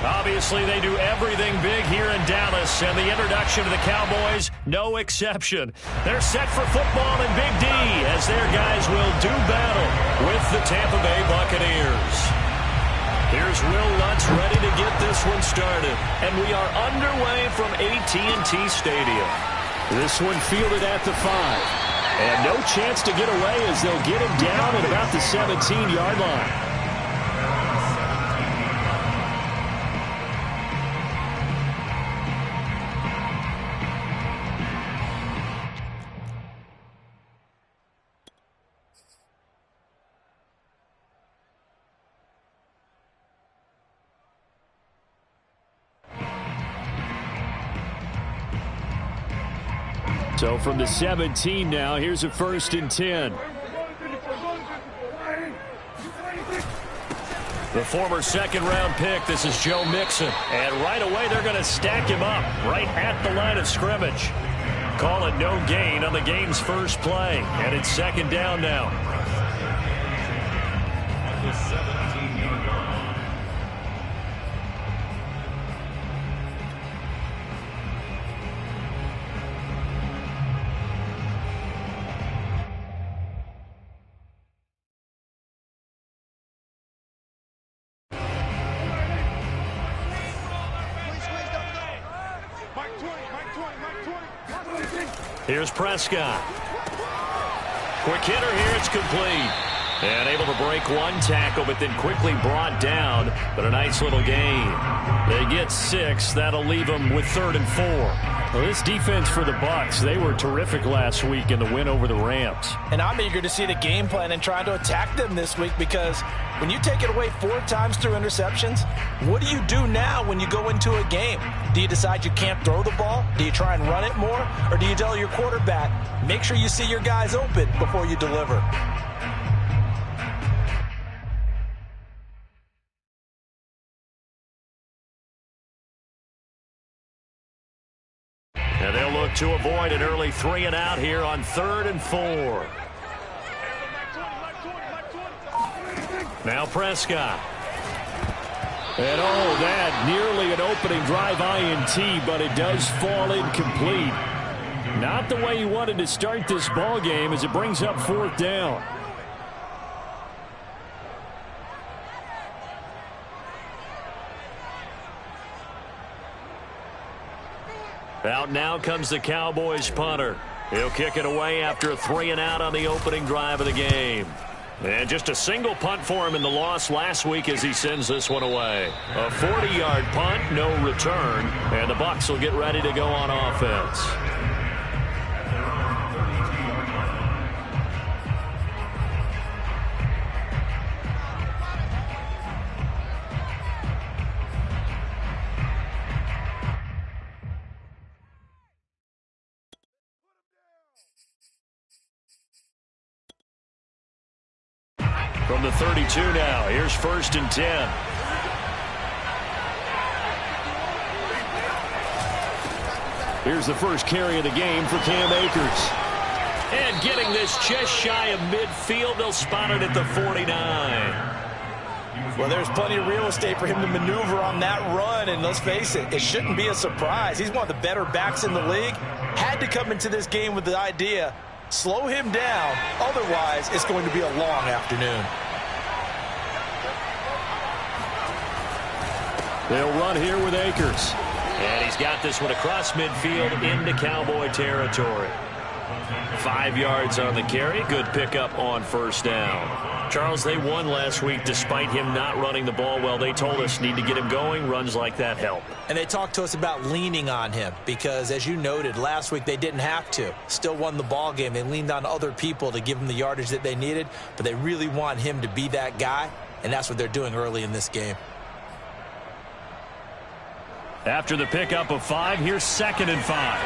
Obviously, they do everything big here in Dallas, and the introduction to the Cowboys, no exception. They're set for football in Big D as their guys will do battle with the Tampa Bay Buccaneers. Here's Will Lutz ready to get this one started, and we are underway from AT&T Stadium. This one fielded at the 5, and no chance to get away as they'll get him down at about the 17-yard line. So from the 17 now, here's a 1st and 10. The former second-round pick, this is Joe Mixon. And right away, they're going to stack him up right at the line of scrimmage. Call it no gain on the game's first play. And it's 2nd down now. Here's Prescott. Quick hitter here, it's complete. And able to break one tackle, but then quickly brought down. But a nice little gain. They get 6. That'll leave them with 3rd and 4. Well, this defense for the Bucs, they were terrific last week in the win over the Rams. And I'm eager to see the game plan and trying to attack them this week, because when you take it away 4 times through interceptions, what do you do now when you go into a game? Do you decide you can't throw the ball? Do you try and run it more? Or do you tell your quarterback, make sure you see your guys open before you deliver? And they'll look to avoid an early 3 and out here on 3rd and 4. Now Prescott. And that nearly an opening drive INT, but it does fall incomplete. Not the way he wanted to start this ball game as it brings up 4th down. Out now comes the Cowboys punter. He'll kick it away after a 3 and out on the opening drive of the game. And just a single punt for him in the loss last week as he sends this one away. A 40-yard punt, no return, and the Bucs will get ready to go on offense. From the 32 now, here's 1st and 10. Here's the first carry of the game for Cam Akers. And getting this just shy of midfield, they'll spot it at the 49. Well, there's plenty of real estate for him to maneuver on that run, and let's face it, it shouldn't be a surprise. He's one of the better backs in the league. Had to come into this game with the idea, slow him down, otherwise it's going to be a long afternoon. They'll run here with Akers. And he's got this one across midfield into Cowboy territory. 5 yards on the carry. Good pickup on 1st down. Charles, they won last week despite him not running the ball well. They told us need to get him going. Runs like that help. And they talked to us about leaning on him because, as you noted, last week they didn't have to. Still won the ball game. They leaned on other people to give them the yardage that they needed, but they really want him to be that guy, and that's what they're doing early in this game. After the pickup of 5, here's 2nd and 5.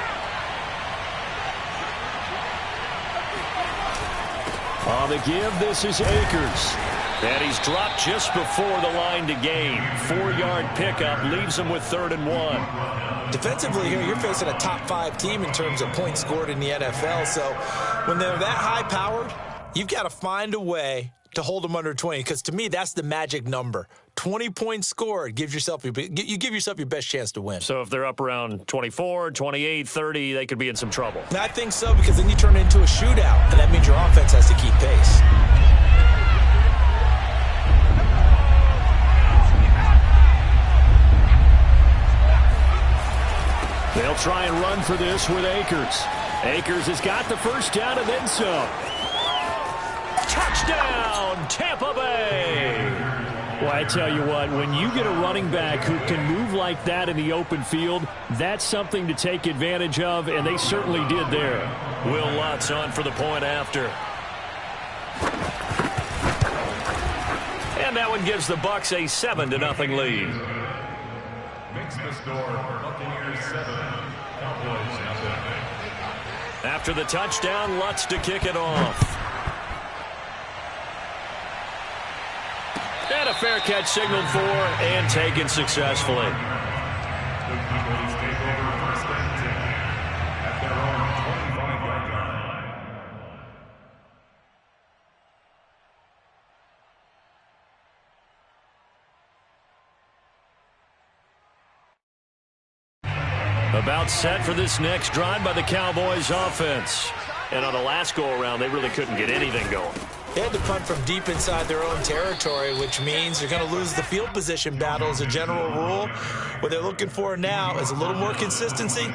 On the give, this is Akers. And he's dropped just before the line to gain. 4-yard pickup leaves him with 3rd and 1. Defensively here, you're facing a top 5 team in terms of points scored in the NFL. So when they're that high-powered, you've got to find a way to hold them under 20, because to me, that's the magic number. 20 points scored, you give yourself your best chance to win. So if they're up around 24, 28, 30, they could be in some trouble. I think so, because then you turn it into a shootout, and that means your offense has to keep pace. They'll try and run for this with Akers. Akers has got the first down and then some. Touchdown, Tampa Bay! Well, I tell you what, when you get a running back who can move like that in the open field, that's something to take advantage of, and they certainly did there. Will Lutz on for the point after. And that one gives the Bucs a 7-0 lead. Makes the score, Buccaneers 7, Cowboys 0. After the touchdown, Lutz to kick it off. And a fair catch signaled for and taken successfully. The Cowboys take over first and 10 at their own 25-yard line. About set for this next drive by the Cowboys offense. And on the last go-around, they really couldn't get anything going. They had to punt from deep inside their own territory, which means you're going to lose the field position battle as a general rule. What they're looking for now is a little more consistency,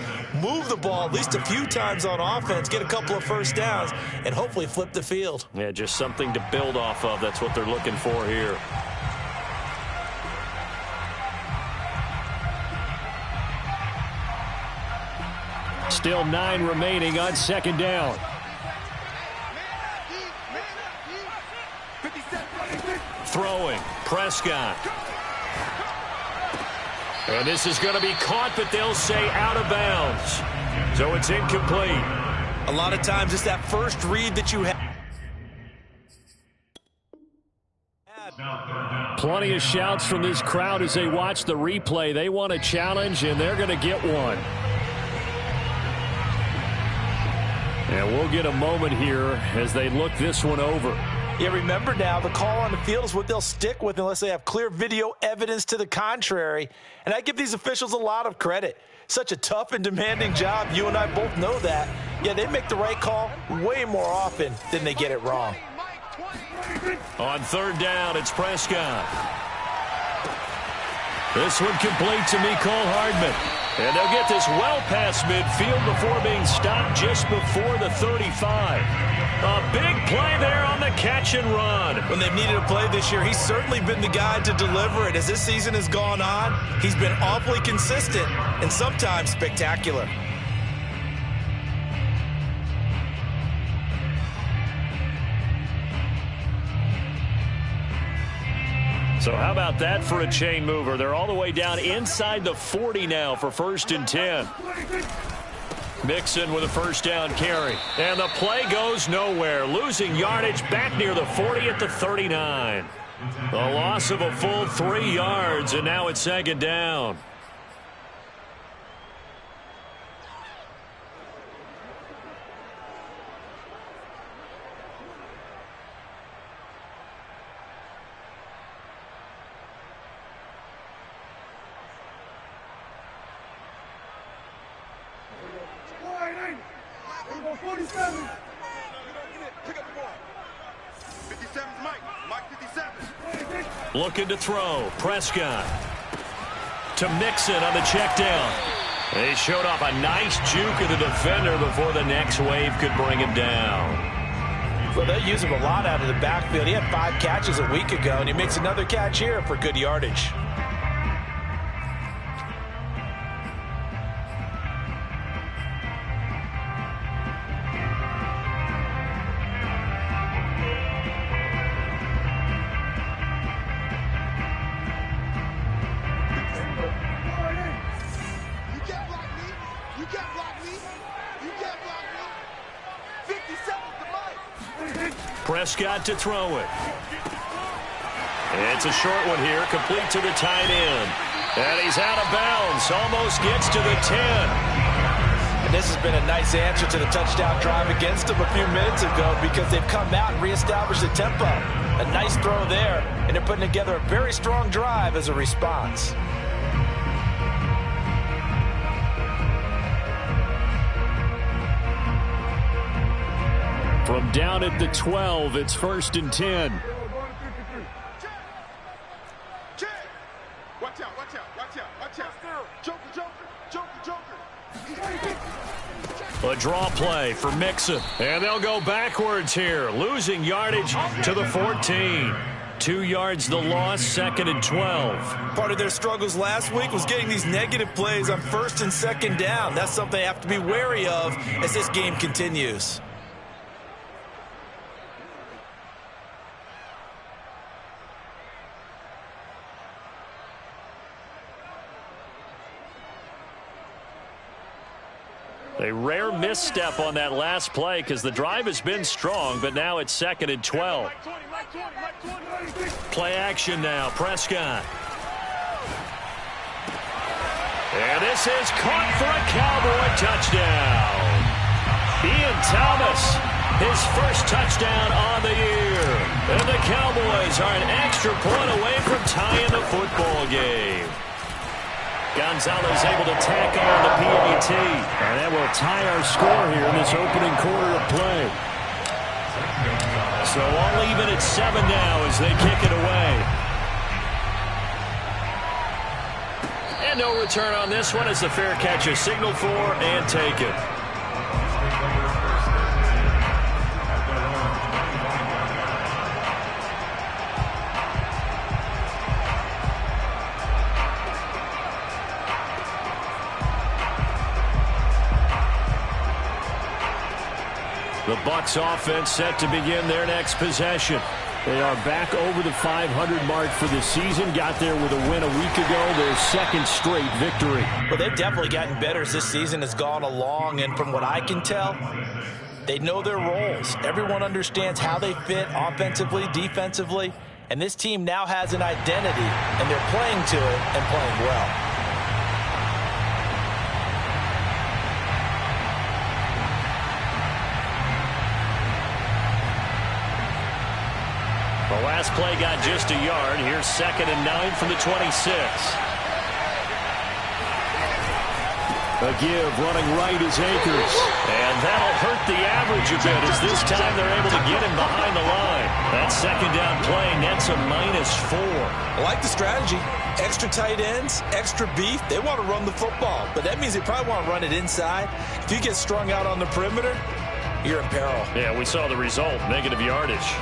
move the ball at least a few times on offense, get a couple of first downs, and hopefully flip the field. Yeah, just something to build off of. That's what they're looking for here. Still 9 remaining on second down. Throwing, Prescott. And this is going to be caught, but they'll say out of bounds. So it's incomplete. A lot of times it's that first read that you have. Plenty of shouts from this crowd as they watch the replay. They want a challenge, and they're going to get one. And we'll get a moment here as they look this one over. Yeah, remember now, the call on the field is what they'll stick with unless they have clear video evidence to the contrary. And I give these officials a lot of credit. Such a tough and demanding job. You and I both know that. Yeah, they make the right call way more often than they get it wrong. On third down, it's Prescott. This one complete to Mecole Hardman. And they'll get this well past midfield before being stopped just before the 35. A big play there on the catch and run. When they've needed a play this year, he's certainly been the guy to deliver it. As this season has gone on, he's been awfully consistent and sometimes spectacular. So how about that for a chain mover? They're all the way down inside the 40 now for 1st and 10. Mixon with a first down carry. And the play goes nowhere. Losing yardage back near the 40 at the 39. The loss of a full 3 yards, and now it's second down. Looking to throw. Prescott to Mixon on the check down. They showed off a nice juke of the defender before the next wave could bring him down. Well, they use him a lot out of the backfield. He had 5 catches a week ago, and he makes another catch here for good yardage. Prescott to throw it. It's a short one here, complete to the tight end. And he's out of bounds, almost gets to the 10. And this has been a nice answer to the touchdown drive against them a few minutes ago because they've come out and reestablished the tempo. A nice throw there, and they're putting together a very strong drive as a response. From down at the 12, it's 1st and 10. Watch out, watch out, watch out, watch out. Joker, Joker, Joker, Joker. A draw play for Mixon. And they'll go backwards here, losing yardage to the 14. 2 yards the loss, 2nd and 12. Part of their struggles last week was getting these negative plays on 1st and 2nd down. That's something they have to be wary of as this game continues. A rare misstep on that last play because the drive has been strong, but now it's 2nd and 12. Play action now, Prescott. And this is caught for a Cowboy touchdown. Ian Thomas, his first touchdown on the year. And the Cowboys are an extra point away from tying the football game. Gonzalez able to tack on the PAT. And that will tie our score here in this opening quarter of play. So all even at 7 now as they kick it away. And no return on this one as the fair catch is signaled for and taken. The Bucs offense set to begin their next possession. They are back over the 500 mark for the season. Got there with a win a week ago, their 2nd straight victory. Well, they've definitely gotten better as this season has gone along, and from what I can tell, they know their roles. Everyone understands how they fit offensively, defensively, and this team now has an identity, and they're playing to it and playing well. The last play got just a yard. Here's 2nd and 9 from the 26. A give running right is Akers. And that'll hurt the average a bit as this time they're able to get him behind the line. That 2nd down play nets a -4. I like the strategy. Extra tight ends, extra beef. They want to run the football, but that means they probably want to run it inside. If you get strung out on the perimeter, you're in peril. Yeah, we saw the result, negative yardage.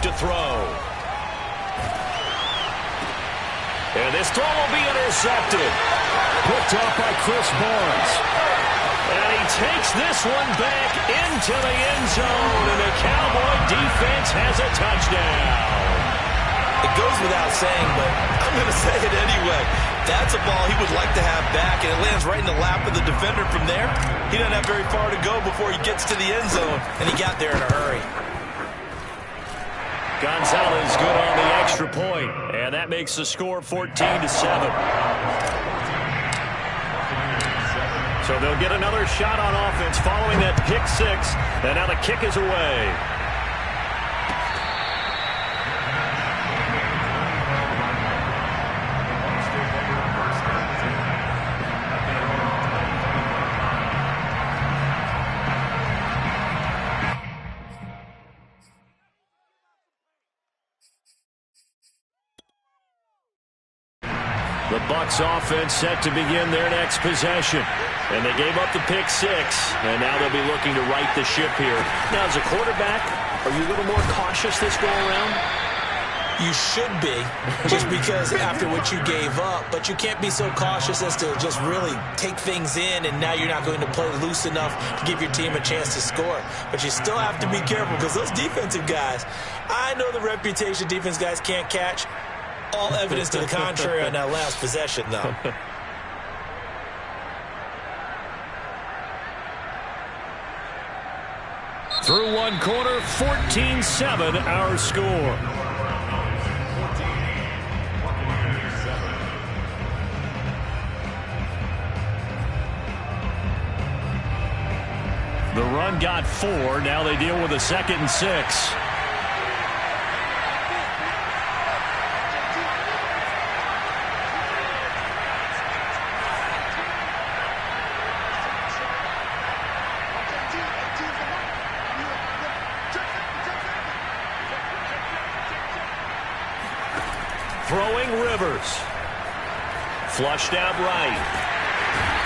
To throw. And this throw will be intercepted. Picked off by Chris Barnes. And he takes this one back into the end zone, and the Cowboy defense has a touchdown. It goes without saying, but I'm going to say it anyway. That's a ball he would like to have back, and it lands right in the lap of the defender from there. He doesn't have very far to go before he gets to the end zone, and he got there in a hurry. Gonzalez good on the extra point, and that makes the score 14-7. So they'll get another shot on offense following that pick 6, and now the kick is away. The Bucs offense set to begin their next possession. And they gave up the pick 6, and now they'll be looking to right the ship here. Now, as a quarterback, are you a little more cautious this go around? You should be, just because after what you gave up. But you can't be so cautious as to just really take things in, and now you're not going to play loose enough to give your team a chance to score. But you still have to be careful because those defensive guys, I know the reputation defense guys can't catch. All evidence to the contrary on that last possession, though. Through one quarter, 14-7 our score. The run got 4. Now they deal with a 2nd and 6. Throwing Rivers. Flushed out right.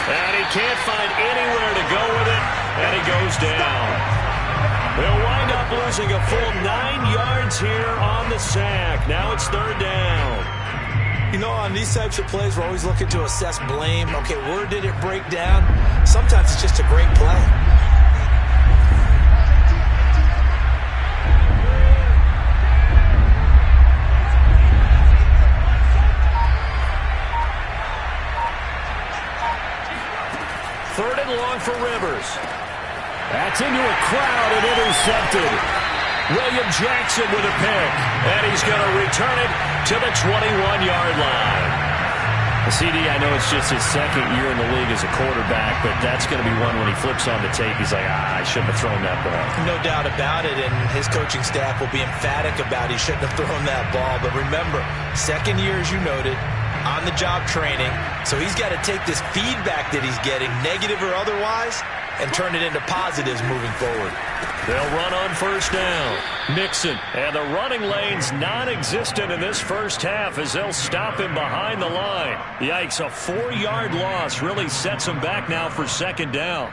And he can't find anywhere to go with it, and he goes down. They'll wind up losing a full 9 yards here on the sack. Now it's 3rd down. You know, on these types of plays, we're always looking to assess blame. Okay, where did it break down? Sometimes it's just a great play. Third and long for Rivers. That's into a crowd and intercepted. William Jackson with a pick. And he's going to return it to the 21-yard line. CD, I know it's just his 2nd year in the league as a quarterback, but that's going to be one when he flips on the tape. He's like, I shouldn't have thrown that ball. No doubt about it, and his coaching staff will be emphatic about he shouldn't have thrown that ball. But remember, 2nd year, as you noted, on-the-job training. So he's got to take this feedback that he's getting, negative or otherwise, and turn it into positives moving forward. They'll run on 1st down. Mixon, and the running lane's non-existent in this first half as they'll stop him behind the line. Yikes, a 4-yard loss really sets him back now for 2nd down.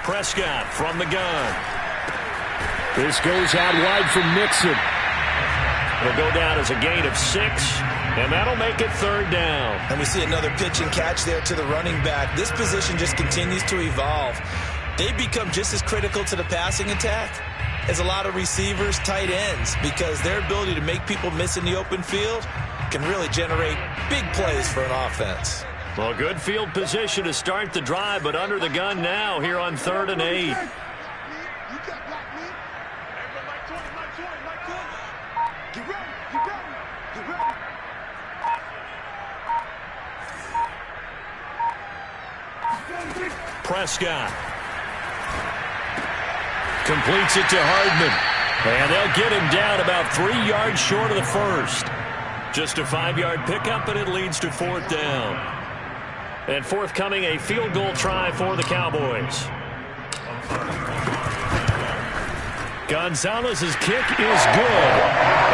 Prescott from the gun. This goes out wide for Mixon. It'll go down as a gain of 6, and that'll make it 3rd down. And we see another pitch and catch there to the running back. This position just continues to evolve. They become just as critical to the passing attack as a lot of receivers, tight ends, because their ability to make people miss in the open field can really generate big plays for an offense. Well, good field position to start the drive, but under the gun now here on 3rd and 8. Prescott completes it to Hardman, and they'll get him down about 3 yards short of the first. Just a 5-yard pickup, and it leads to 4th down. And forthcoming, a field goal try for the Cowboys. Gonzalez's kick is good.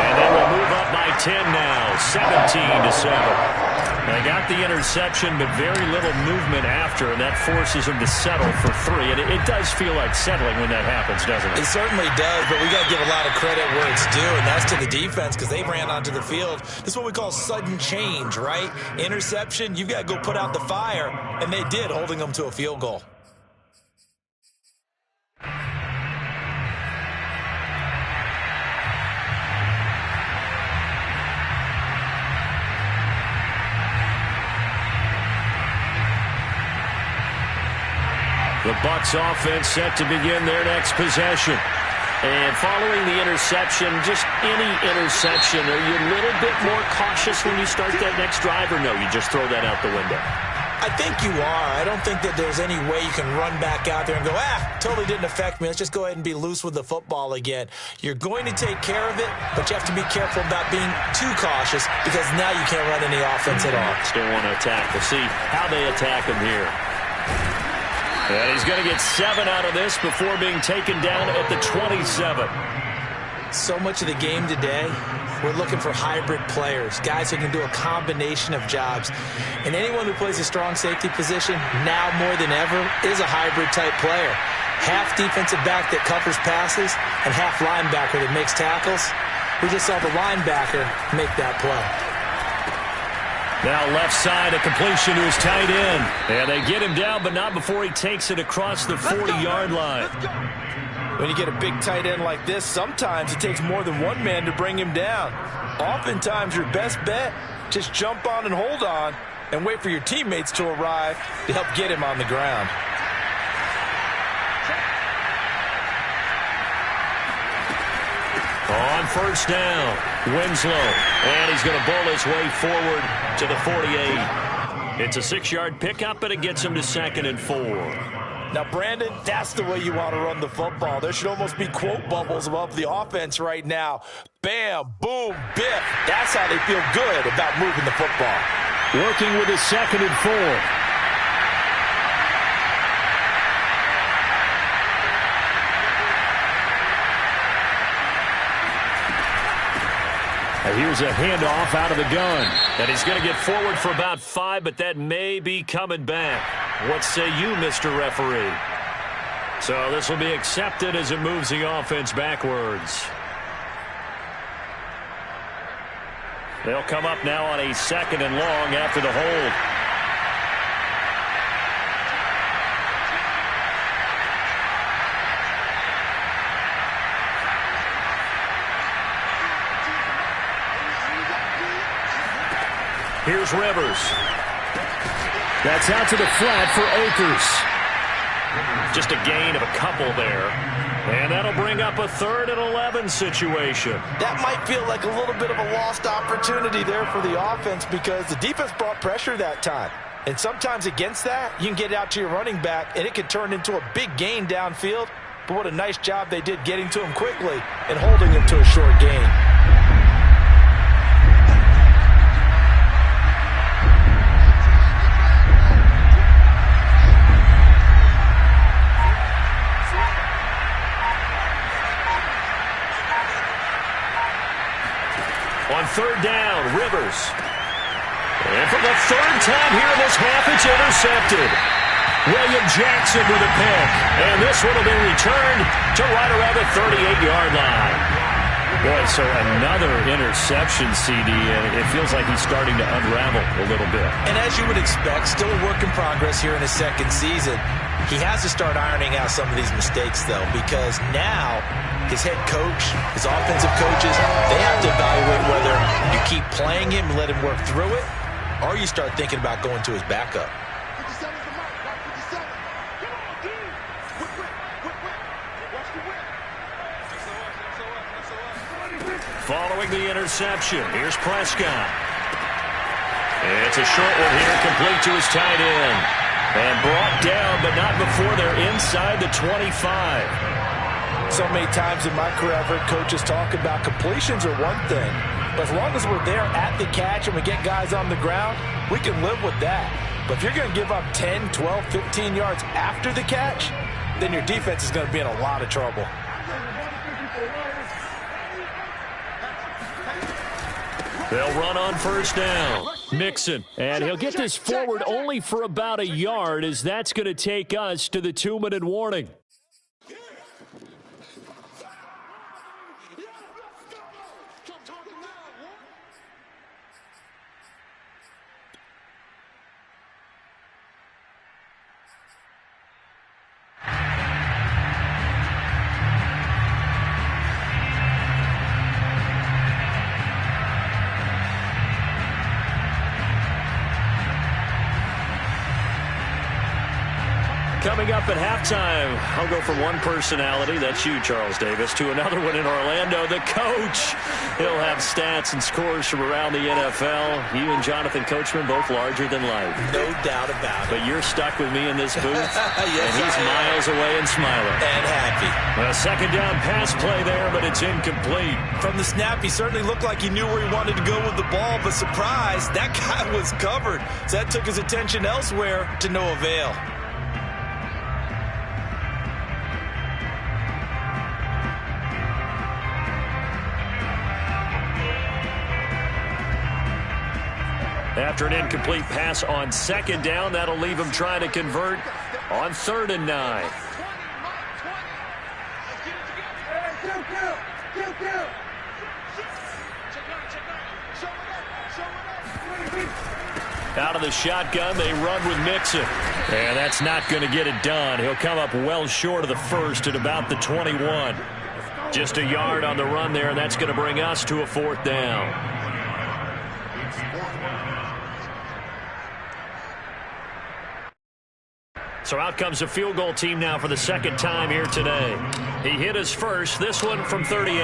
And they will move up by 10 now, 17-7. They got the interception, but very little movement after, and that forces them to settle for 3. And it does feel like settling when that happens, doesn't it? It certainly does, but we got to give a lot of credit where it's due, and that's to the defense because they ran onto the field. This is what we call sudden change, right? Interception, you've got to go put out the fire, and they did, holding them to a field goal. The Bucs offense set to begin their next possession. And following the interception, just any interception, are you a little bit more cautious when you start that next drive, or no, you just throw that out the window? I think you are. I don't think that there's any way you can run back out there and go, totally didn't affect me. Let's just go ahead and be loose with the football again. You're going to take care of it, but you have to be careful about being too cautious because now you can't run any offense at all. Still want to attack. We'll see how they attack him here. And he's going to get 7 out of this before being taken down at the 27. So much of the game today, we're looking for hybrid players, guys who can do a combination of jobs. And anyone who plays a strong safety position, now more than ever, is a hybrid-type player. Half defensive back that covers passes and half linebacker that makes tackles. We just saw the linebacker make that play. Now left side, a completion to his tight end. And they get him down, but not before he takes it across the 40-yard line. When you get a big tight end like this, sometimes it takes more than one man to bring him down. Oftentimes, your best bet, just jump on and hold on and wait for your teammates to arrive to help get him on the ground. On first down, Winslow. And he's going to bowl his way forward to the 48. It's a 6-yard pickup, and it gets him to 2nd and 4. Now, Brandon, that's the way you want to run the football. There should almost be quote bubbles above the offense right now. Bam, boom, biff. That's how they feel good about moving the football. Working with his 2nd and 4. Here's a handoff out of the gun. And he's going to get forward for about 5, but that may be coming back. What say you, Mr. Referee? So this will be accepted as it moves the offense backwards. They'll come up now on a 2nd and long after the hold. Here's Rivers. That's out to the flat for Akers. Just a gain of a couple there. And that'll bring up a 3rd and 11 situation. That might feel like a little bit of a lost opportunity there for the offense because the defense brought pressure that time. And sometimes against that, you can get out to your running back, and it can turn into a big gain downfield. But what a nice job they did getting to him quickly and holding him to a short gain. On 3rd down, Rivers. And for the 3rd time here in this half, it's intercepted. William Jackson with a pick. And this one will be returned to right around the 38-yard line. Boy, so another interception, CD, and it feels like he's starting to unravel a little bit. And as you would expect, still a work in progress here in his 2nd season. He has to start ironing out some of these mistakes, though, because now his head coach, his offensive coaches, they have to evaluate whether you keep playing him and let him work through it, or you start thinking about going to his backup. 57 is the mark, right? 57. Come on, dude. Watch the whip. Following the interception, here's Prescott. It's a short one here, complete to his tight end. And brought down, but not before they're inside the 25. So many times in my career, I've heard coaches talk about completions are one thing. But as long as we're there at the catch and we get guys on the ground, we can live with that. But if you're going to give up 10, 12, 15 yards after the catch, then your defense is going to be in a lot of trouble. They'll run on first down. Mixon, and he'll get this forward only for about a yard, as that's going to take us to the 2-minute warning. Coming up at halftime, I'll go from one personality, that's you, Charles Davis, to another one in Orlando, the coach. He'll have stats and scores from around the NFL. You and Jonathan Coachman, both larger than life. No doubt about it. But you're stuck with me in this booth, yes, and he's miles away and smiling. And happy. A second down pass play there, but it's incomplete. From the snap, he certainly looked like he knew where he wanted to go with the ball, but surprise, that guy was covered. So that took his attention elsewhere to no avail. After an incomplete pass on second down, that'll leave him trying to convert on 3rd and 9. Out of the shotgun, they run with Mixon. And that's not going to get it done. He'll come up well short of the first at about the 21. Just a yard on the run there, and that's going to bring us to a 4th down. So out comes the field goal team now for the second time here today. He hit his first, this one from 38.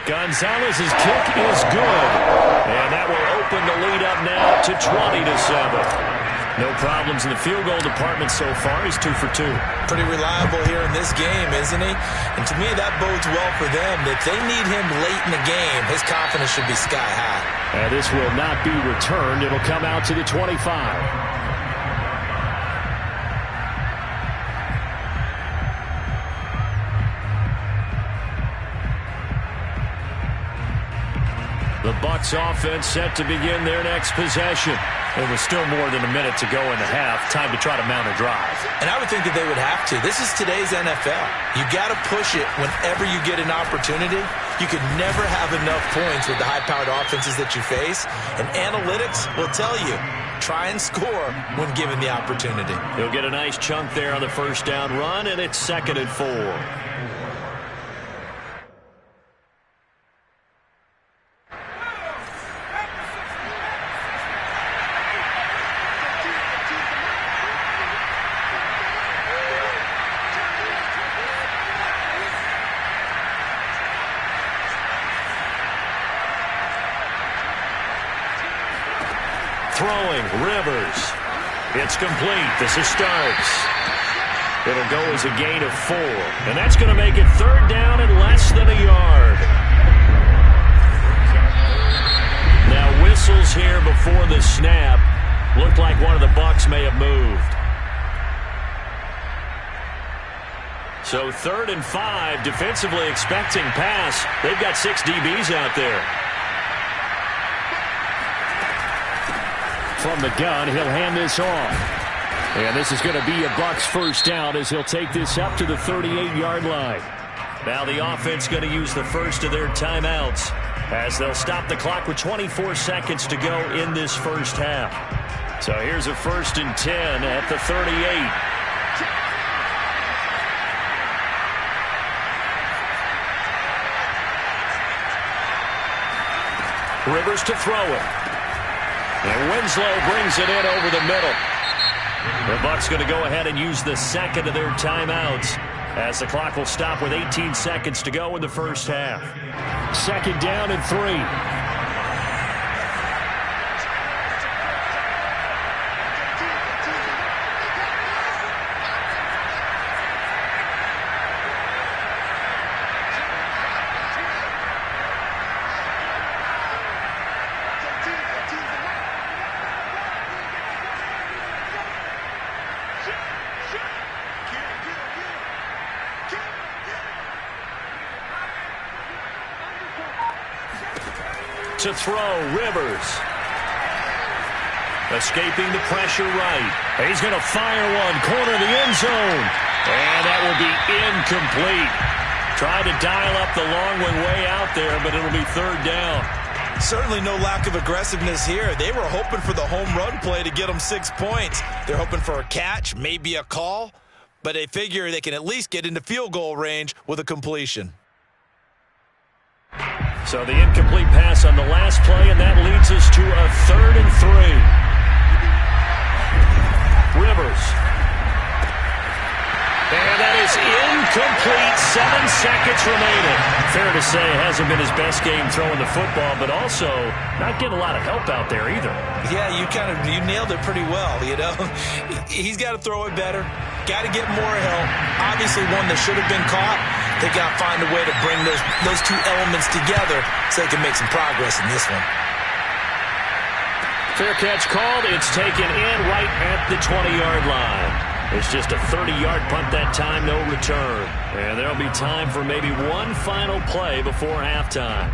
Gonzalez's kick is good. And that will open the lead up now to 20-7. No problems in the field goal department so far. He's 2 for 2. Pretty reliable here in this game, isn't he? And to me, that bodes well for them. If they need him late in the game, his confidence should be sky high. And this will not be returned. It'll come out to the 25. The Bucs offense set to begin their next possession. It was still more than a minute to go in the half. Time to try to mount a drive. And I would think that they would have to. This is today's NFL. You got to push it whenever you get an opportunity. You could never have enough points with the high-powered offenses that you face. And analytics will tell you, try and score when given the opportunity. He'll get a nice chunk there on the first down run, and it's 2nd and 4. Throwing, Rivers. It's complete. This is Starks. It'll go as a gain of 4. And that's going to make it 3rd down and less than a yard. Now whistles here before the snap. Looked like one of the Bucs may have moved. So 3rd and 5, defensively expecting pass. They've got 6 DBs out there. From the gun, he'll hand this off. And this is going to be a Bucs first down as he'll take this up to the 38-yard line. Now the offense going to use the first of their timeouts as they'll stop the clock with 24 seconds to go in this first half. So here's a 1st and 10 at the 38. Rivers to throw it. And Winslow brings it in over the middle. The Bucs going to go ahead and use the second of their timeouts as the clock will stop with 18 seconds to go in the first half. 2nd down and 3. To throw, Rivers. Escaping the pressure right. He's going to fire one, corner of the end zone. And that will be incomplete. Tried to dial up the long one way out there, but it'll be 3rd down. Certainly no lack of aggressiveness here. They were hoping for the home run play to get them 6 points. They're hoping for a catch, maybe a call, but they figure they can at least get into field goal range with a completion. So the incomplete pass on the last play, and that leads us to a 3rd seconds remaining. Fair to say, hasn't been his best game throwing the football, but also not getting a lot of help out there either. Yeah, you nailed it pretty well, you know. He's got to throw it better. Got to get more help. Obviously, one that should have been caught. They got to find a way to bring those two elements together so they can make some progress in this one. Fair catch called. It's taken in right at the 20-yard line. It's just a 30-yard punt that time, no return. And there'll be time for maybe one final play before halftime.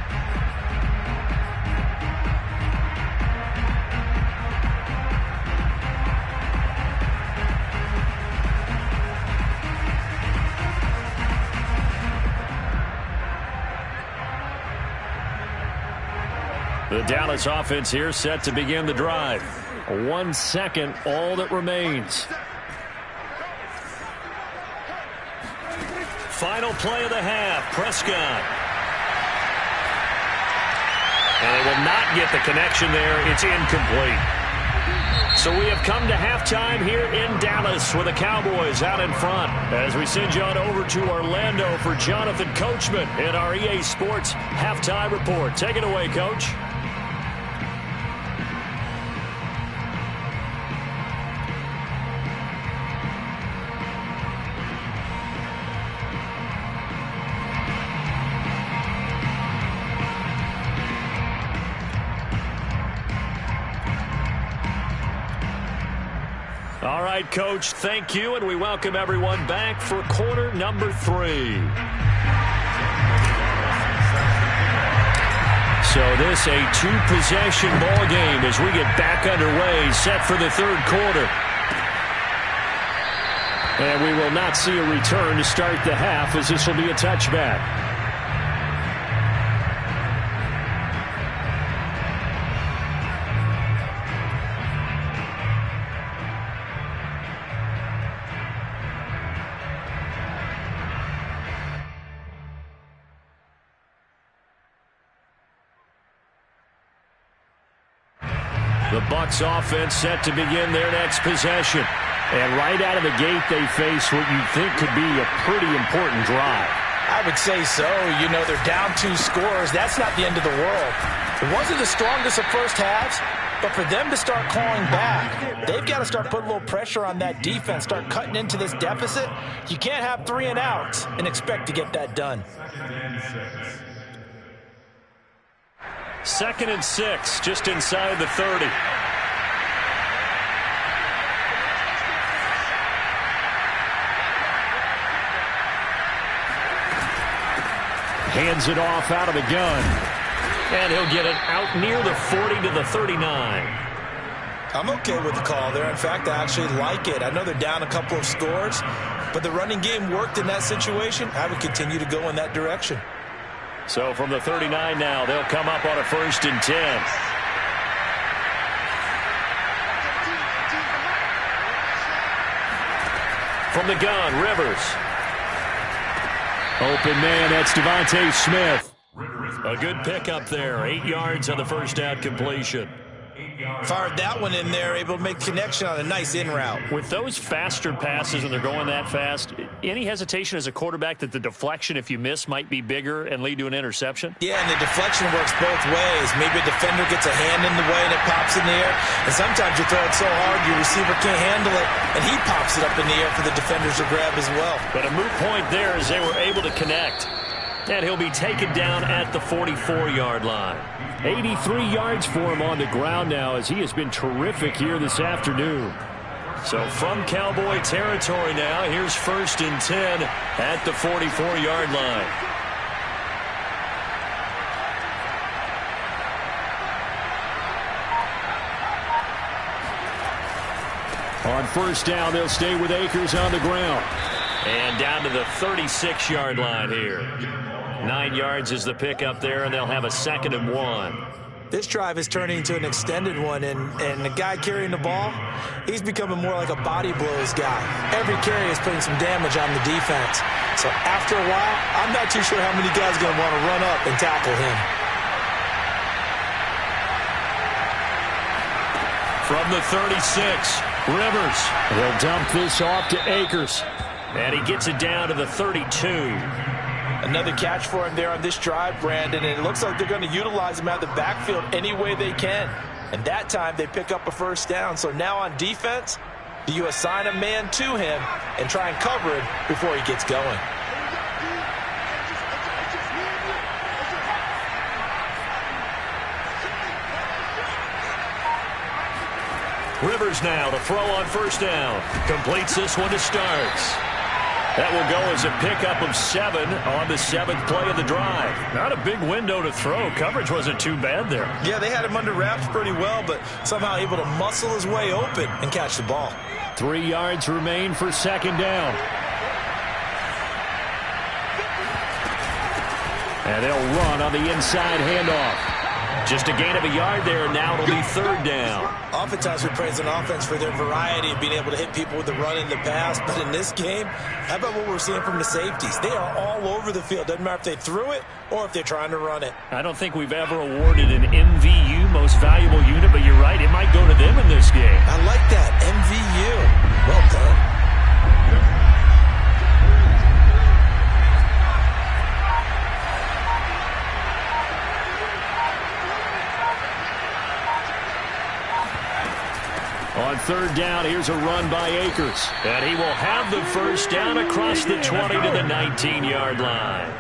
The Dallas offense here set to begin the drive. 1 second, all that remains. Final play of the half, Prescott. And they will not get the connection there. It's incomplete. So we have come to halftime here in Dallas with the Cowboys out in front. As we send you on over to Orlando for Jonathan Coachman in our EA Sports Halftime Report. Take it away, Coach. All right, Coach, thank you, and we welcome everyone back for quarter number 3. So this a 2-possession ball game as we get back underway, set for the third quarter. And we will not see a return to start the half as this will be a touchback. The Bucs offense set to begin their next possession. And right out of the gate, they face what you think could be a pretty important drive. I would say so. You know, they're down 2 scores. That's not the end of the world. It wasn't the strongest of first halves, but for them to start clawing back, they've got to start putting a little pressure on that defense, start cutting into this deficit. You can't have 3 and outs and expect to get that done. 2nd and 6, just inside the 30. Hands it off out of the gun. And he'll get it out near the 40 to the 39. I'm okay with the call there. In fact, I actually like it. I know they're down a couple of scores, but the running game worked in that situation. I would continue to go in that direction. So from the 39 now, they'll come up on a 1st and 10. From the gun, Rivers. Open man, that's Devontae Smith. A good pickup there. 8 yards on the first down completion. Fired that one in there, able to make connection on a nice in route. With those faster passes and they're going that fast, any hesitation as a quarterback that the deflection, if you miss, might be bigger and lead to an interception? Yeah, and the deflection works both ways. Maybe a defender gets a hand in the way and it pops in the air. And sometimes you throw it so hard your receiver can't handle it, and he pops it up in the air for the defenders to grab as well. But a moot point there as they were able to connect. And he'll be taken down at the 44-yard line. 83 yards for him on the ground now as he has been terrific here this afternoon. So from Cowboy territory now, here's 1st and 10 at the 44-yard line. On 1st down, they'll stay with Akers on the ground. And down to the 36-yard line here. 9 yards is the pickup there, and they'll have a 2nd and 1. This drive is turning into an extended one, and the guy carrying the ball, he's becoming more like a body blows guy. Every carry is putting some damage on the defense. So after a while, I'm not too sure how many guys are going to want to run up and tackle him. From the 36, Rivers. He'll dump this off to Akers. And he gets it down to the 32. Another catch for him there on this drive, Brandon, and it looks like they're going to utilize him out of the backfield any way they can. And that time they pick up a first down. So now on defense, do you assign a man to him and try and cover him before he gets going? Rivers now to throw on first down. Completes this one to Starks. That will go as a pickup of 7 on the 7th play of the drive. Not a big window to throw. Coverage wasn't too bad there. Yeah, they had him under wraps pretty well, but somehow able to muscle his way open and catch the ball. 3 yards remain for second down. And they'll run on the inside handoff. Just a gain of a yard there, and now it'll be third down. Oftentimes we praise an offense for their variety of being able to hit people with the run in the pass, but in this game, how about what we're seeing from the safeties? They are all over the field. Doesn't matter if they threw it or if they're trying to run it. I don't think we've ever awarded an MVU, most valuable unit, but you're right, it might go to them in this game. I like that, MVU. Well done. On third down, here's a run by Akers. And he will have the first down across the 20 to the 19-yard line.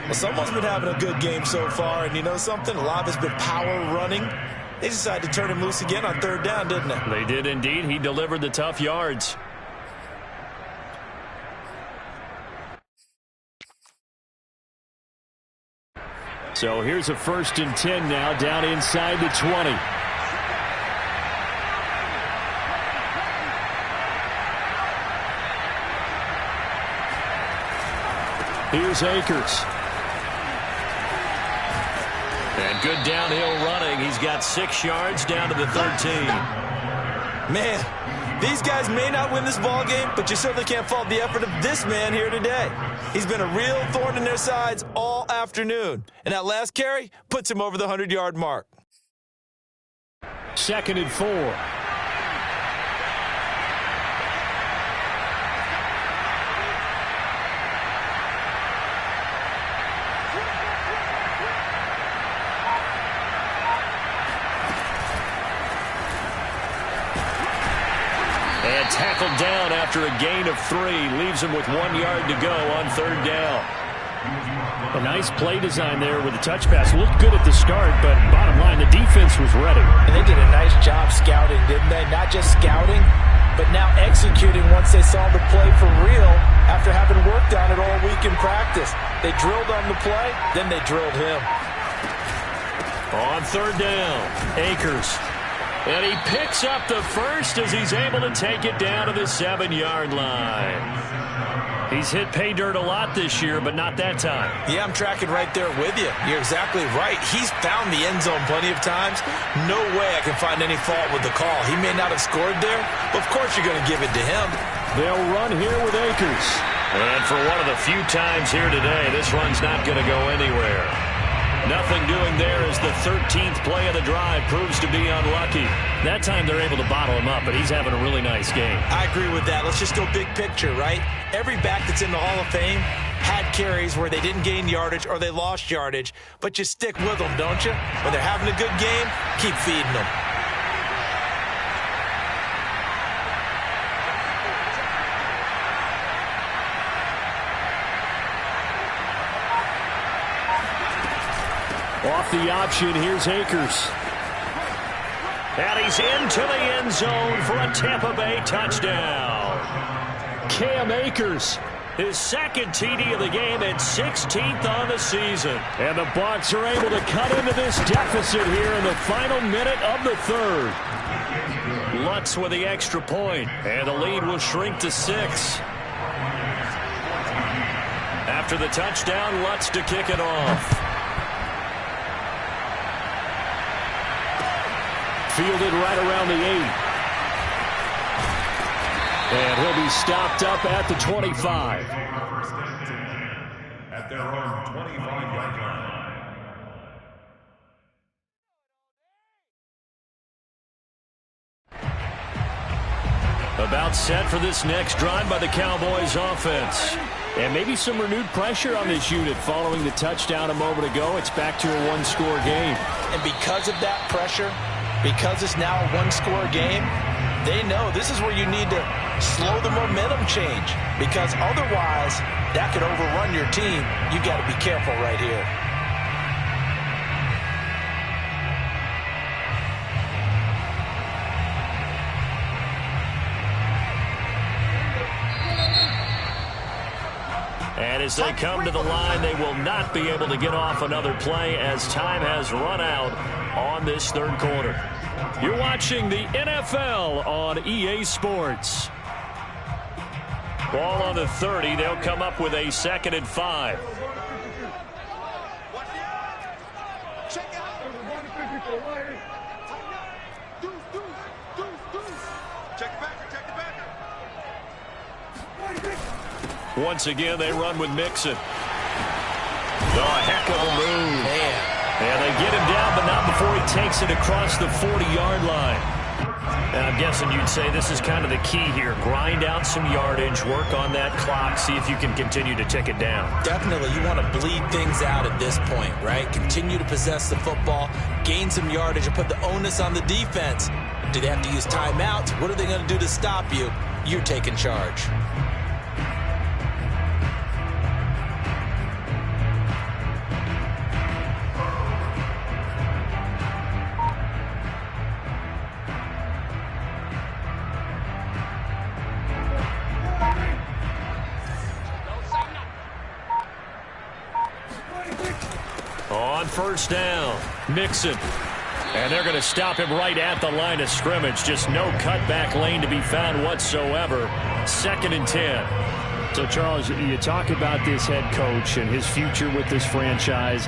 Well, someone's been having a good game so far, and you know something? A lot has been power running. They decided to turn him loose again on third down, didn't they? They did indeed. He delivered the tough yards. So here's a 1st and 10 now, down inside the 20. Here's Akers. And good downhill running. He's got 6 yards down to the 13. Man, these guys may not win this ball game, but you certainly can't fault the effort of this man here today. He's been a real thorn in their sides all afternoon. And that last carry puts him over the 100-yard mark. 2nd and 4. And tackled down after a gain of 3. Leaves him with 1 yard to go on third down. A nice play design there with the touch pass. Looked good at the start, but bottom line, the defense was ready. And they did a nice job scouting, didn't they? Not just scouting, but now executing once they saw the play for real after having worked on it all week in practice. They drilled on the play, then they drilled him. On third down, Akers. And he picks up the first as he's able to take it down to the 7-yard line. He's hit pay dirt a lot this year, but not that time. Yeah, I'm tracking right there with you. You're exactly right. He's found the end zone plenty of times. No way I can find any fault with the call. He may not have scored there, but of course you're going to give it to him. They'll run here with Akers. And for one of the few times here today, this run's not going to go anywhere. Nothing doing there as the 13th play of the drive proves to be unlucky. That time they're able to bottle him up, but he's having a really nice game. I agree with that. Let's just go big picture, right? Every back that's in the Hall of Fame had carries where they didn't gain yardage or they lost yardage, but you stick with them, don't you? When they're having a good game, keep feeding them. Off the option, here's Akers. And he's into the end zone for a Tampa Bay touchdown. Cam Akers, his 2nd TD of the game and 16th on the season. And the Bucs are able to cut into this deficit here in the final minute of the 3rd. Lutz with the extra point, and the lead will shrink to 6. After the touchdown, Lutz to kick it off. Fielded right around the 8. And he'll be stopped up at the 25. At their own 25-yard line. About set for this next drive by the Cowboys offense. And maybe some renewed pressure on this unit following the touchdown a moment ago. It's back to a one-score game. And because of that pressure, because it's now a one-score game, they know this is where you need to slow the momentum change, because otherwise that could overrun your team. You've got to be careful right here. And as they come to the line, they will not be able to get off another play as time has run out on this third quarter. You're watching the NFL on EA Sports. Ball on the 30. They'll come up with a 2nd and 5. Once again, they run with Mixon. Oh, heck of a move. Man. And they get him down, but not before he takes it across the 40-yard line. And I'm guessing you'd say this is kind of the key here. Grind out some yardage, work on that clock, see if you can continue to tick it down. Definitely, you want to bleed things out at this point, right? Continue to possess the football, gain some yardage, and put the onus on the defense. Do they have to use timeouts? What are they going to do to stop you? You're taking charge. On first down, Mixon. And they're going to stop him right at the line of scrimmage. Just no cutback lane to be found whatsoever. 2nd and 10. So, Charles, you talk about this head coach and his future with this franchise.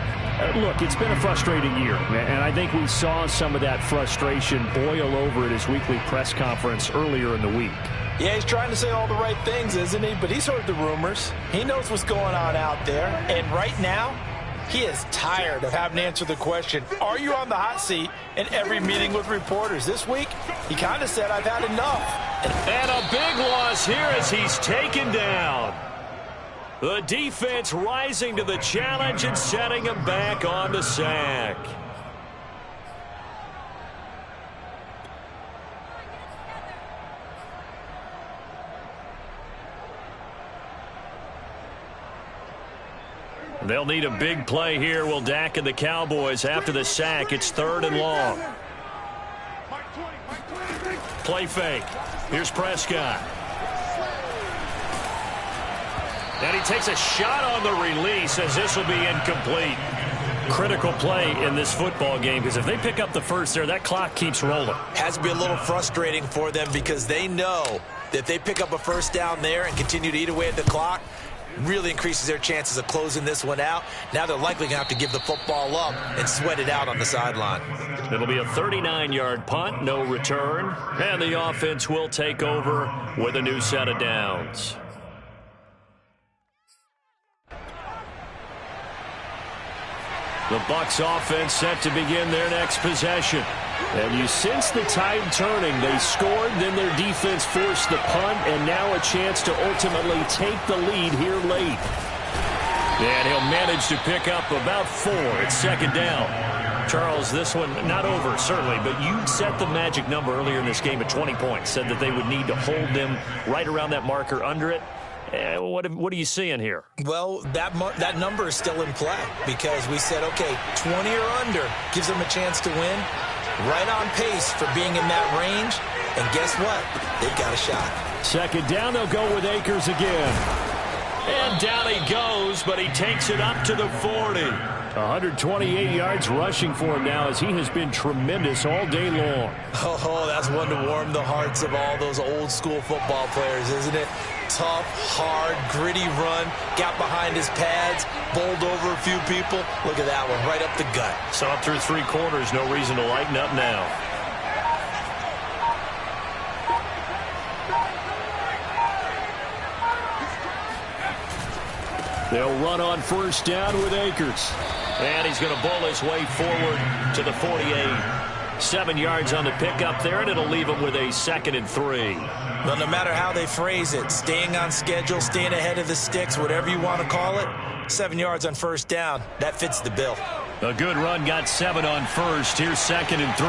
Look, it's been a frustrating year, and I think we saw some of that frustration boil over at his weekly press conference earlier in the week. Yeah, he's trying to say all the right things, isn't he? But he's heard the rumors. He knows what's going on out there. And right now, he is tired of having to answer the question, are you on the hot seat in every meeting with reporters? This week, he kind of said, I've had enough. And a big loss here as he's taken down. The defense rising to the challenge and setting him back on the sack. They'll need a big play here. Will Dak and the Cowboys after the sack. It's 3rd and long. Play fake. Here's Prescott. And he takes a shot on the release as this will be incomplete. Critical play in this football game, because if they pick up the first there, that clock keeps rolling. Has to be a little frustrating for them, because they know that if they pick up a first down there and continue to eat away at the clock, really increases their chances of closing this one out. Now they're likely going to have to give the football up and sweat it out on the sideline. It'll be a 39-yard punt, no return, and the offense will take over with a new set of downs. The Bucs offense set to begin their next possession. And you sense the tide turning. They scored, then their defense forced the punt, and now a chance to ultimately take the lead here late. And he'll manage to pick up about 4 at 2nd down. Charles, this one not over, certainly, but you set the magic number earlier in this game at 20 points. Said that they would need to hold them right around that marker under it. What are you seeing here? Well, that number is still in play, because we said, okay, 20 or under gives them a chance to win. Right on pace for being in that range. And guess what? They've got a shot. 2nd down, they'll go with Akers again. And down he goes, but he takes it up to the 40. 128 yards rushing for him now, as he has been tremendous all day long. Oh, that's one to warm the hearts of all those old school football players, isn't it? Tough, hard, gritty run, got behind his pads, bowled over a few people. Look at that one, right up the gut. So up through 3 quarters, no reason to lighten up now. They'll run on first down with Akers. And he's going to bowl his way forward to the 48. 7 yards on the pickup there, and it'll leave them with a 2nd and 3. Well, no matter how they phrase it, staying on schedule, staying ahead of the sticks, whatever you want to call it, 7 yards on first down, that fits the bill. A good run got 7 on first. Here's 2nd and 3.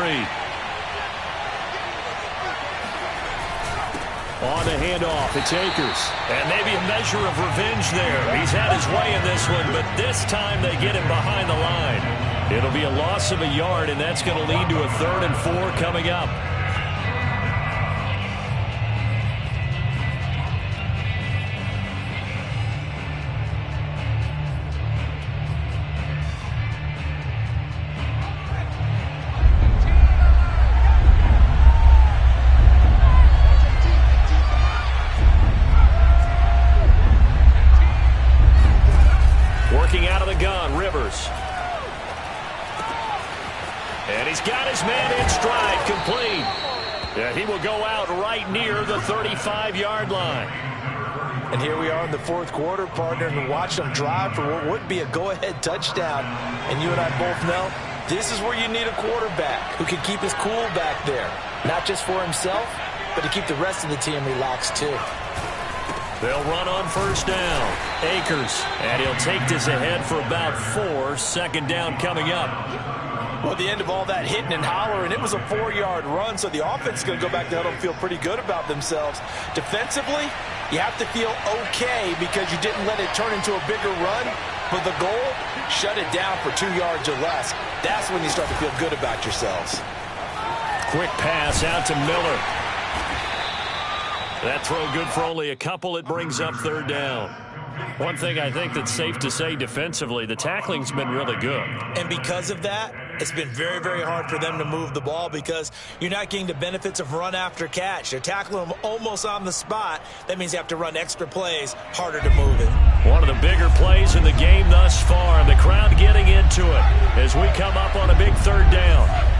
On the handoff, it's Akers. And maybe a measure of revenge there. He's had his way in this one, but this time they get him behind the line. It'll be a loss of a yard, and that's going to lead to a 3rd and 4 coming up. Working out of the gun, Rivers. And he's got his man in stride, complete. Yeah, he will go out right near the 35-yard line. And here we are in the 4th quarter, partner, and watch them drive for what would be a go-ahead touchdown. And you and I both know this is where you need a quarterback who can keep his cool back there. Not just for himself, but to keep the rest of the team relaxed too. They'll run on first down. Akers, and he'll take this ahead for about 4. 2nd down coming up. Well, at the end of all that hitting and hollering, it was a 4-yard run, so the offense is going to go back to huddle and feel pretty good about themselves. Defensively, you have to feel okay because you didn't let it turn into a bigger run, but the goal, shut it down for 2 yards or less. That's when you start to feel good about yourselves. Quick pass out to Miller. That throw good for only a couple. It brings up 3rd down. One thing I think that's safe to say defensively, the tackling's been really good. And because of that, it's been very, very hard for them to move the ball because you're not getting the benefits of run after catch. They're tackling them almost on the spot. That means you have to run extra plays, harder to move it. One of the bigger plays in the game thus far, and the crowd getting into it as we come up on a big 3rd down.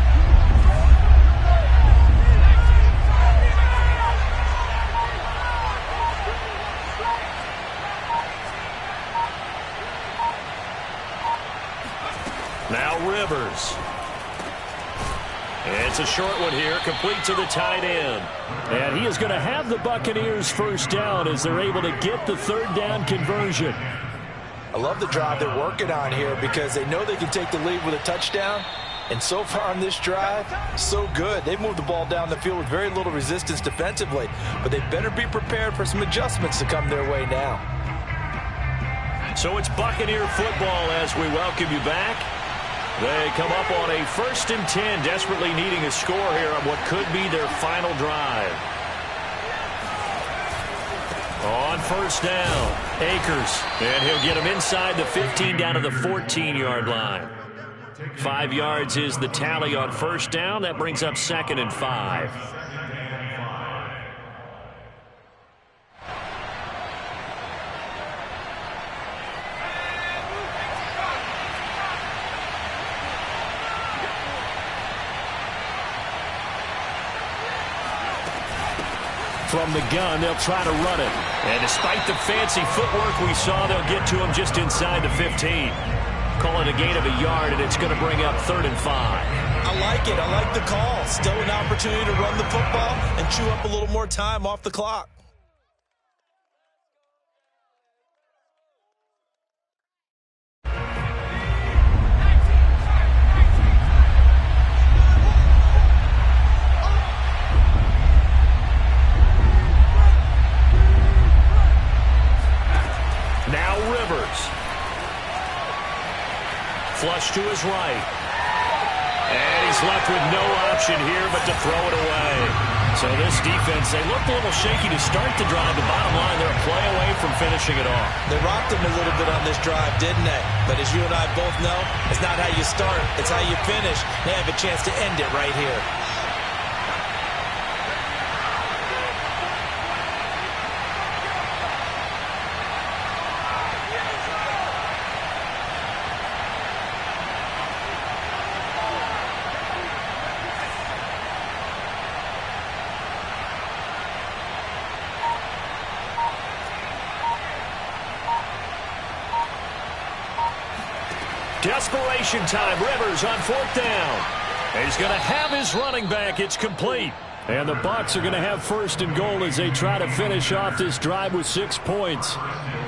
Now Rivers. It's a short one here, complete to the tight end. And he is going to have the Buccaneers first down as they're able to get the 3rd down conversion. I love the drive they're working on here because they know they can take the lead with a touchdown. And so far on this drive, so good. They've moved the ball down the field with very little resistance defensively. But they better be prepared for some adjustments to come their way now. So it's Buccaneer football as we welcome you back. They come up on a 1st and 10, desperately needing a score here on what could be their final drive. On first down, Akers, and he'll get him inside the 15 down to the 14-yard line. 5 yards is the tally on first down. That brings up 2nd and 5. From the gun, they'll try to run it. And despite the fancy footwork we saw, they'll get to him just inside the 15. Call it a gain of a yard, and it's going to bring up 3rd and 5. I like it. I like the call. Still an opportunity to run the football and chew up a little more time off the clock. Flush to his right. And he's left with no option here but to throw it away. So this defense, they looked a little shaky to start the drive. The bottom line, they're a play away from finishing it off. They rocked him a little bit on this drive, didn't they? But as you and I both know, it's not how you start, it's how you finish. They have a chance to end it right here. Desperation time. Rivers on 4th down. He's going to have his running back. It's complete. And the Bucs are going to have 1st and goal as they try to finish off this drive with 6 points.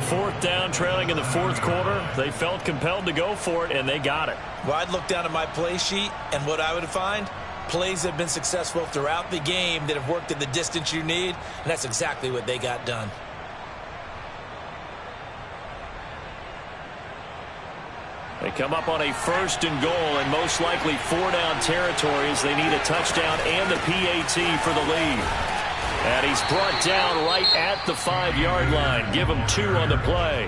4th down, trailing in the 4th quarter. They felt compelled to go for it, and they got it. Well, I'd look down at my play sheet, and what I would find, plays that have been successful throughout the game that have worked in the distance you need, and that's exactly what they got done. They come up on a 1st and goal, and most likely 4-down territory as they need a touchdown and the PAT for the lead. And he's brought down right at the 5-yard line. Give him 2 on the play.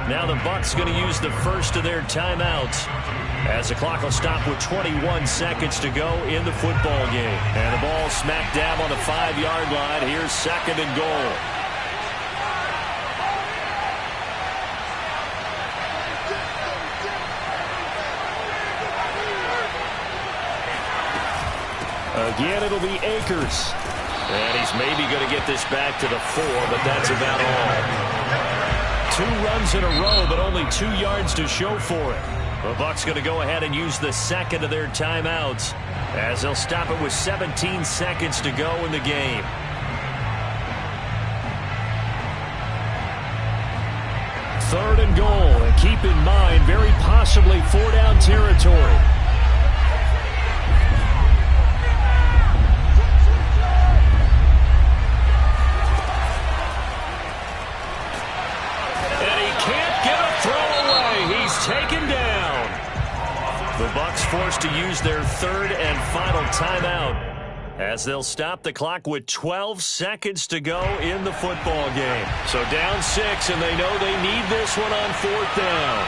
Now the Bucs going to use the first of their timeouts as the clock will stop with 21 seconds to go in the football game. And the ball smack dab on the 5-yard line. Here's 2nd and goal. Again, it'll be Akers. And he's maybe going to get this back to the 4, but that's about all. 2 runs in a row, but only 2 yards to show for it. The Bucs going to go ahead and use the 2nd of their timeouts as they'll stop it with 17 seconds to go in the game. Third and goal, and keep in mind, very possibly 4-down territory. Taken down. The Bucs forced to use their 3rd and final timeout as they'll stop the clock with 12 seconds to go in the football game. So down 6, and they know they need this one on 4th down.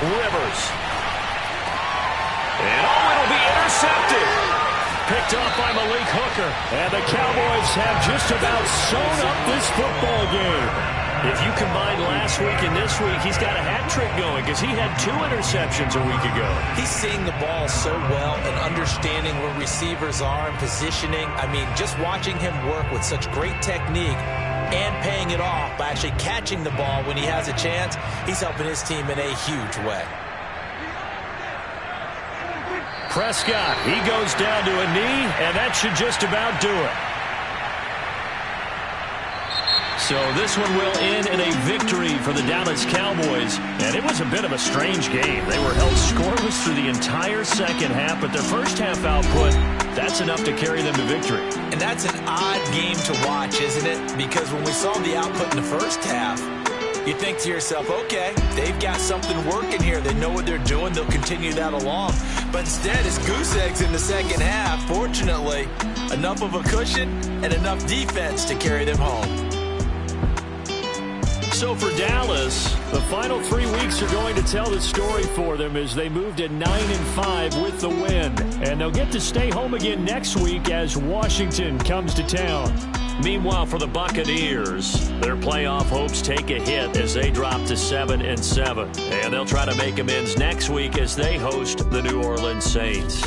Rivers. And it'll be intercepted. Picked off by Malik Hooker. And the Cowboys have just about sewn up this football game. If you combine last week and this week, he's got a hat trick going because he had 2 interceptions a week ago. He's seeing the ball so well and understanding where receivers are and positioning. I mean, just watching him work with such great technique and paying it off by actually catching the ball when he has a chance, he's helping his team in a huge way. Prescott, he goes down to a knee, and that should just about do it. So this one will end in a victory for the Dallas Cowboys. And it was a bit of a strange game. They were held scoreless through the entire second half, but their first half output, that's enough to carry them to victory. And that's an odd game to watch, isn't it? Because when we saw the output in the first half, you think to yourself, okay, they've got something working here. They know what they're doing. They'll continue that along. But instead, it's goose eggs in the second half. Fortunately, enough of a cushion and enough defense to carry them home. So for Dallas, the final 3 weeks are going to tell the story for them as they move to 9-5 with the win. And they'll get to stay home again next week as Washington comes to town. Meanwhile, for the Buccaneers, their playoff hopes take a hit as they drop to 7-7. And they'll try to make amends next week as they host the New Orleans Saints.